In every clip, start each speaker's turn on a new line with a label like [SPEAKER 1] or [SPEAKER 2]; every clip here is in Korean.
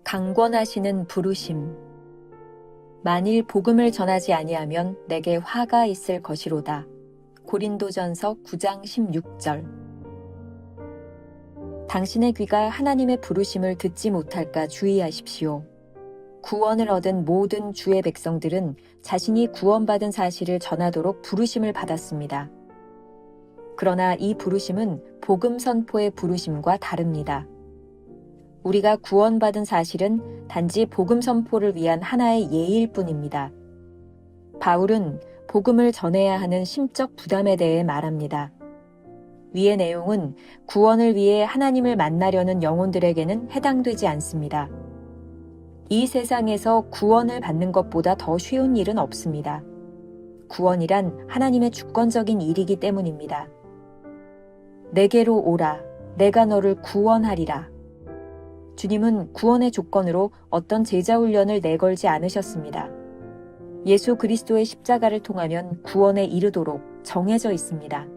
[SPEAKER 1] 강권하시는 부르심. 만일 복음을 전하지 아니하면 내게 화가 있을 것이로다. 고린도전서 9장 16절. 당신의 귀가 하나님의 부르심을 듣지 못할까 주의하십시오. 구원을 얻은 모든 주의 백성들은 자신이 구원받은 사실을 전하도록 부르심을 받았습니다. 그러나 이 부르심은 복음 선포의 부르심과 다릅니다. 우리가 구원받은 사실은 단지 복음 선포를 위한 하나의 예일 뿐입니다. 바울은 복음을 전해야 하는 심적 부담에 대해 말합니다. 위의 내용은 구원을 위해 하나님을 만나려는 영혼들에게는 해당되지 않습니다. 이 세상에서 구원을 받는 것보다 더 쉬운 일은 없습니다. 구원이란 하나님의 주권적인 일이기 때문입니다. 내게로 오라, 내가 너를 구원하리라. 주님은 구원의 조건으로 어떤 제자 훈련을 내걸지 않으셨습니다. 예수 그리스도의 십자가를 통하면 구원에 이르도록 정해져 있습니다.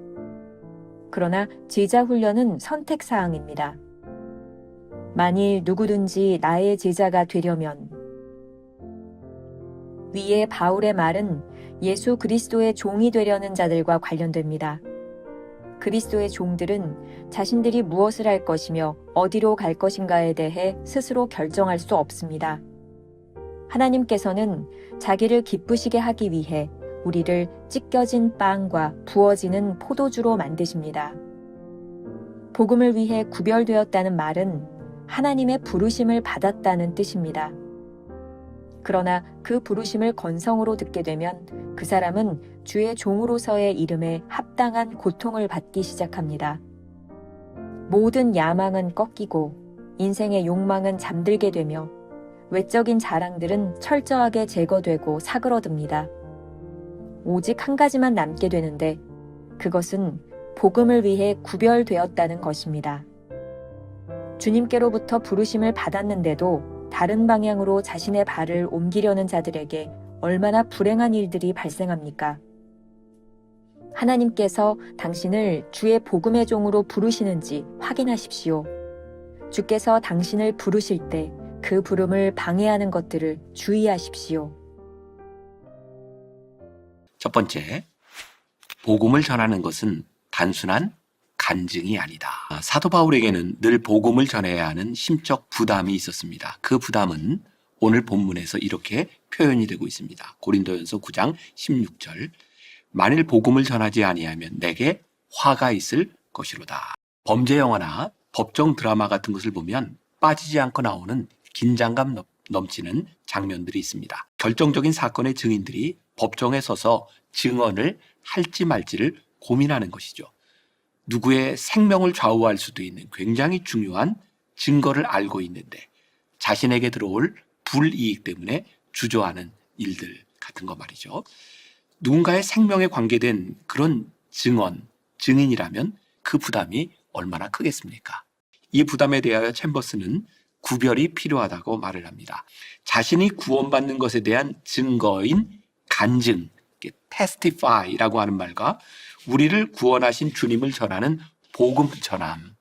[SPEAKER 1] 그러나 제자 훈련은 선택사항입니다. 만일 누구든지 나의 제자가 되려면. 위에 바울의 말은 예수 그리스도의 종이 되려는 자들과 관련됩니다. 그리스도의 종들은 자신들이 무엇을 할 것이며 어디로 갈 것인가에 대해 스스로 결정할 수 없습니다. 하나님께서는 자기를 기쁘시게 하기 위해 우리를 찢겨진 빵과 부어지는 포도주로 만드십니다. 복음을 위해 구별되었다는 말은 하나님의 부르심을 받았다는 뜻입니다. 그러나 그 부르심을 건성으로 듣게 되면 그 사람은 주의 종으로서의 이름에 합당한 고통을 받기 시작합니다. 모든 야망은 꺾이고 인생의 욕망은 잠들게 되며 외적인 자랑들은 철저하게 제거되고 사그러듭니다. 오직 한 가지만 남게 되는데 그것은 복음을 위해 구별되었다는 것입니다. 주님께로부터 부르심을 받았는데도 다른 방향으로 자신의 발을 옮기려는 자들에게 얼마나 불행한 일들이 발생합니까? 하나님께서 당신을 주의 복음의 종으로 부르시는지 확인하십시오. 주께서 당신을 부르실 때 그 부름을 방해하는 것들을 주의하십시오.
[SPEAKER 2] 첫 번째, 복음을 전하는 것은 단순한 간증이 아니다. 사도 바울에게는 늘 복음을 전해야 하는 심적 부담이 있었습니다. 그 부담은 오늘 본문에서 이렇게 표현이 되고 있습니다. 고린도전서 9장 16절. 만일 복음을 전하지 아니하면 내게 화가 있을 것이로다. 범죄 영화나 법정 드라마 같은 것을 보면 빠지지 않고 나오는 긴장감 넘치는 장면들이 있습니다. 결정적인 사건의 증인들이 법정에 서서 증언을 할지 말지를 고민하는 것이죠. 누구의 생명을 좌우할 수도 있는 굉장히 중요한 증거를 알고 있는데 자신에게 들어올 불이익 때문에 주저하는 일들 같은 거 말이죠. 누군가의 생명에 관계된 그런 증언, 증인이라면 그 부담이 얼마나 크겠습니까? 이 부담에 대하여 챔버스는 구별이 필요하다고 말을 합니다. 자신이 구원받는 것에 대한 증거인 간증, testify라고 하는 말과 우리를 구원하신 주님을 전하는 복음 전함,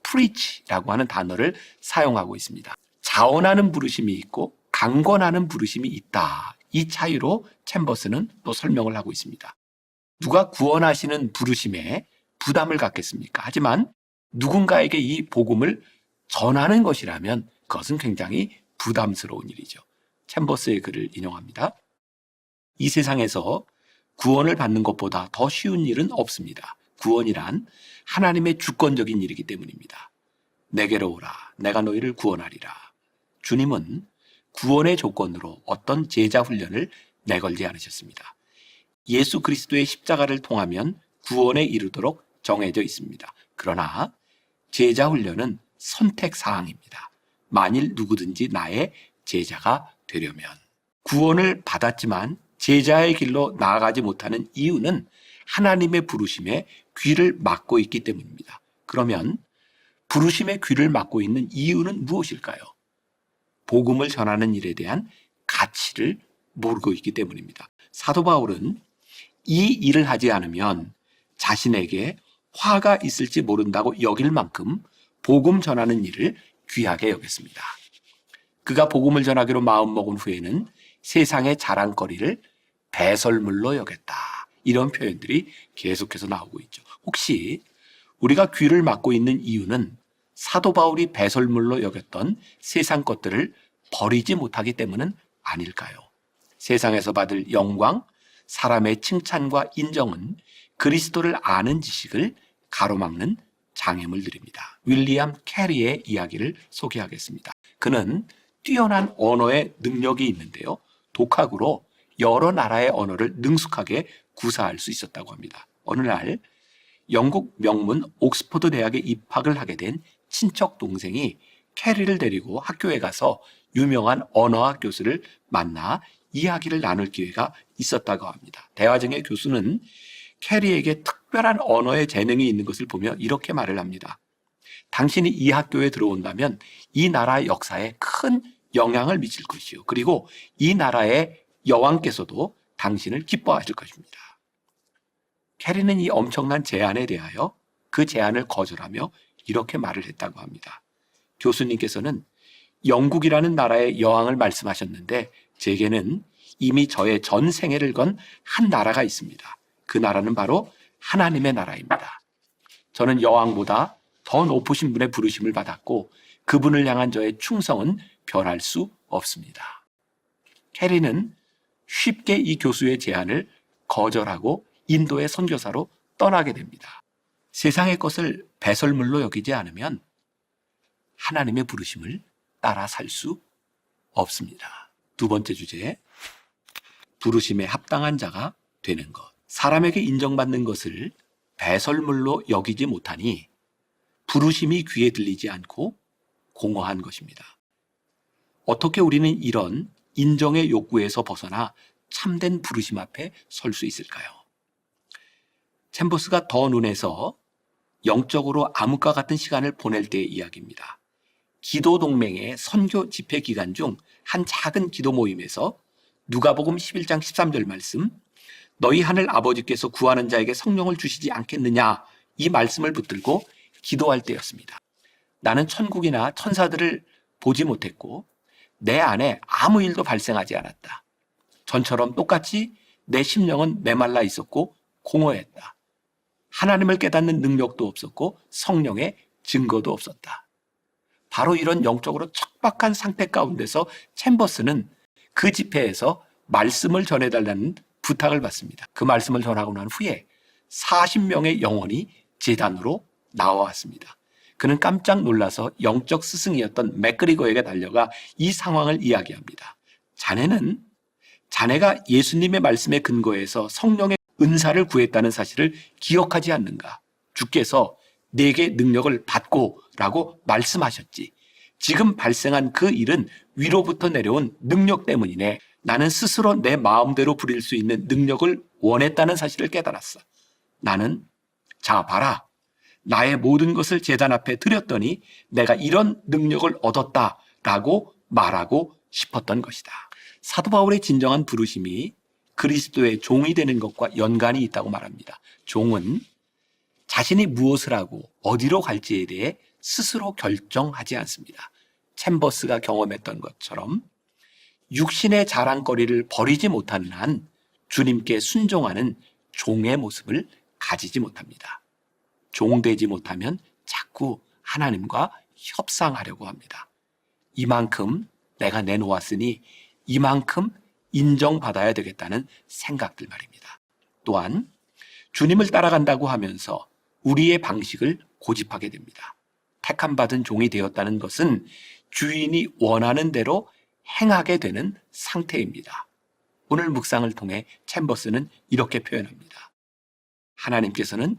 [SPEAKER 2] preach라고 하는 단어를 사용하고 있습니다. 자언하는 부르심이 있고 강권하는 부르심이 있다. 이 차이로 챔버스는 또 설명을 하고 있습니다. 누가 구원하시는 부르심에 부담을 갖겠습니까? 하지만 누군가에게 이 복음을 전하는 것이라면 그것은 굉장히 부담스러운 일이죠. 챔버스의 글을 인용합니다. 이 세상에서 구원을 받는 것보다 더 쉬운 일은 없습니다. 구원이란 하나님의 주권적인 일이기 때문입니다. 내게로 오라, 내가 너희를 구원하리라. 주님은 구원의 조건으로 어떤 제자 훈련을 내걸지 않으셨습니다. 예수 그리스도의 십자가를 통하면 구원에 이르도록 정해져 있습니다. 그러나 제자 훈련은 선택사항입니다. 만일 누구든지 나의 제자가 되려면. 구원을 받았지만 제자의 길로 나아가지 못하는 이유는 하나님의 부르심에 귀를 막고 있기 때문입니다. 그러면 부르심의 귀를 막고 있는 이유는 무엇일까요? 복음을 전하는 일에 대한 가치를 모르고 있기 때문입니다. 사도 바울은 이 일을 하지 않으면 자신에게 화가 있을지 모른다고 여길 만큼 복음 전하는 일을 귀하게 여겼습니다. 그가 복음을 전하기로 마음먹은 후에는 세상의 자랑거리를 배설물로 여겼다. 이런 표현들이 계속해서 나오고 있죠. 혹시 우리가 귀를 막고 있는 이유는 사도 바울이 배설물로 여겼던 세상 것들을 버리지 못하기 때문은 아닐까요? 세상에서 받을 영광, 사람의 칭찬과 인정은 그리스도를 아는 지식을 가로막는 장애물들입니다. 윌리엄 캐리의 이야기를 소개하겠습니다. 그는 뛰어난 언어의 능력이 있는데요. 독학으로 여러 나라의 언어를 능숙하게 구사할 수 있었다고 합니다. 어느 날 영국 명문 옥스퍼드 대학에 입학을 하게 된 친척 동생이 캐리를 데리고 학교에 가서 유명한 언어학 교수를 만나 이야기를 나눌 기회가 있었다고 합니다. 대화 중에 교수는 캐리에게 특별한 언어의 재능이 있는 것을 보며 이렇게 말을 합니다. 당신이 이 학교에 들어온다면 이 나라 역사에 큰 영향을 미칠 것이요. 그리고 이 나라의 여왕께서도 당신을 기뻐하실 것입니다. 캐리는 이 엄청난 제안에 대하여 그 제안을 거절하며 이렇게 말을 했다고 합니다. 교수님께서는 영국이라는 나라의 여왕을 말씀하셨는데 제게는 이미 저의 전 생애를 건 한 나라가 있습니다. 그 나라는 바로 하나님의 나라입니다. 저는 여왕보다 더 높으신 분의 부르심을 받았고 그분을 향한 저의 충성은 변할 수 없습니다. 캐리는 쉽게 이 교수의 제안을 거절하고 인도의 선교사로 떠나게 됩니다. 세상의 것을 배설물로 여기지 않으면 하나님의 부르심을 따라 살 수 없습니다. 두 번째 주제, 부르심에 합당한 자가 되는 것. 사람에게 인정받는 것을 배설물로 여기지 못하니 부르심이 귀에 들리지 않고 공허한 것입니다. 어떻게 우리는 이런 인정의 욕구에서 벗어나 참된 부르심 앞에 설 수 있을까요? 챔버스가 더 눈에서 영적으로 암흑과 같은 시간을 보낼 때의 이야기입니다. 기도 동맹의 선교 집회 기간 중 한 작은 기도 모임에서 누가복음 11장 13절 말씀, 너희 하늘 아버지께서 구하는 자에게 성령을 주시지 않겠느냐, 이 말씀을 붙들고 기도할 때였습니다. 나는 천국이나 천사들을 보지 못했고 내 안에 아무 일도 발생하지 않았다. 전처럼 똑같이 내 심령은 메말라 있었고 공허했다. 하나님을 깨닫는 능력도 없었고 성령의 증거도 없었다. 바로 이런 영적으로 척박한 상태 가운데서 챔버스는 그 집회에서 말씀을 전해달라는 부탁을 받습니다. 그 말씀을 전하고 난 후에 40명의 영혼이 제단으로 나와왔습니다. 그는 깜짝 놀라서 영적 스승이었던 맥그리거에게 달려가 이 상황을 이야기합니다. 자네가 예수님의 말씀에 근거해서 성령의 은사를 구했다는 사실을 기억하지 않는가? 주께서 내게 능력을 받고 라고 말씀하셨지. 지금 발생한 그 일은 위로부터 내려온 능력 때문이네. 나는 스스로 내 마음대로 부릴 수 있는 능력을 원했다는 사실을 깨달았어. 나는 자 봐라. 나의 모든 것을 제단 앞에 드렸더니 내가 이런 능력을 얻었다라고 말하고 싶었던 것이다. 사도 바울의 진정한 부르심이 그리스도의 종이 되는 것과 연관이 있다고 말합니다. 종은 자신이 무엇을 하고 어디로 갈지에 대해 스스로 결정하지 않습니다. 챔버스가 경험했던 것처럼 육신의 자랑거리를 버리지 못하는 한 주님께 순종하는 종의 모습을 가지지 못합니다. 종되지 못하면 자꾸 하나님과 협상하려고 합니다. 이만큼 내가 내놓았으니 이만큼 인정받아야 되겠다는 생각들 말입니다. 또한 주님을 따라간다고 하면서 우리의 방식을 고집하게 됩니다. 택함받은 종이 되었다는 것은 주인이 원하는 대로 행하게 되는 상태입니다. 오늘 묵상을 통해 챔버스는 이렇게 표현합니다. 하나님께서는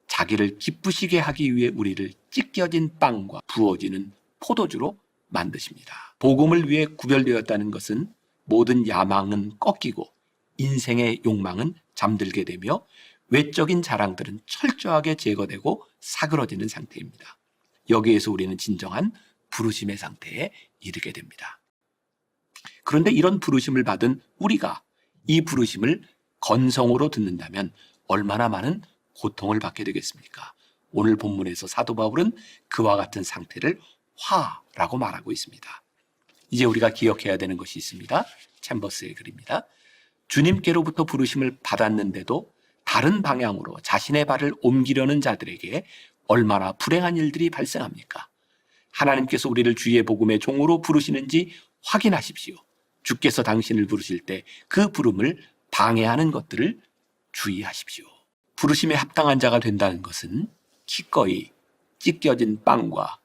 [SPEAKER 2] 자기를 기쁘시게 하기 위해 우리를 찢겨진 빵과 부어지는 포도주로 만드십니다. 복음을 위해 구별되었다는 것은 모든 야망은 꺾이고 인생의 욕망은 잠들게 되며 외적인 자랑들은 철저하게 제거되고 사그러지는 상태입니다. 여기에서 우리는 진정한 부르심의 상태에 이르게 됩니다. 그런데 이런 부르심을 받은 우리가 이 부르심을 건성으로 듣는다면 얼마나 많은 고통을 받게 되겠습니까? 오늘 본문에서 사도 바울은 그와 같은 상태를 화라고 말하고 있습니다. 이제 우리가 기억해야 되는 것이 있습니다. 챔버스의 글입니다. 주님께로부터 부르심을 받았는데도 다른 방향으로 자신의 발을 옮기려는 자들에게 얼마나 불행한 일들이 발생합니까? 하나님께서 우리를 주의 복음의 종으로 부르시는지 확인하십시오. 주께서 당신을 부르실 때 그 부름을 방해하는 것들을 주의하십시오. 부르심에 합당한 자가 된다는 것은 기꺼이 찢겨진 빵과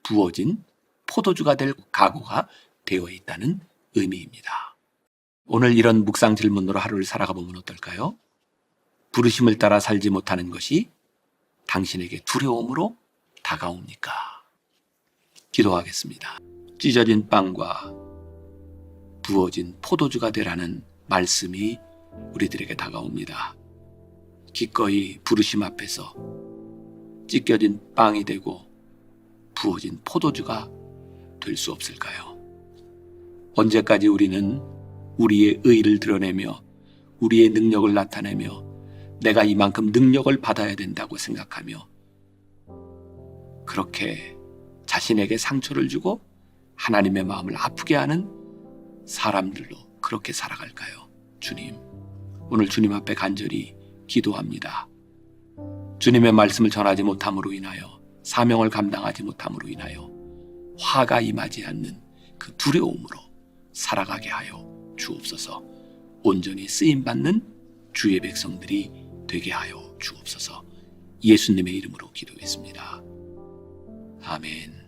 [SPEAKER 2] 부어진 포도주가 될 각오가 되어 있다는 의미입니다. 오늘 이런 묵상 질문으로 하루를 살아가 보면 어떨까요? 부르심을 따라 살지 못하는 것이 당신에게 두려움으로 다가옵니까? 기도하겠습니다. 찢어진 빵과 부어진 포도주가 되라는 말씀이 우리들에게 다가옵니다. 기꺼이 부르심 앞에서 찢겨진 빵이 되고 부어진 포도주가 될 수 없을까요? 언제까지 우리는 우리의 의를 드러내며 우리의 능력을 나타내며 내가 이만큼 능력을 받아야 된다고 생각하며 그렇게 자신에게 상처를 주고 하나님의 마음을 아프게 하는 사람들로 그렇게 살아갈까요? 주님, 오늘 주님 앞에 간절히 기도합니다. 주님의 말씀을 전하지 못함으로 인하여 사명을 감당하지 못함으로 인하여 화가 임하지 않는 그 두려움으로 살아가게 하여 주옵소서. 온전히 쓰임받는 주의 백성들이 되게 하여 주옵소서. 예수님의 이름으로 기도했습니다. 아멘.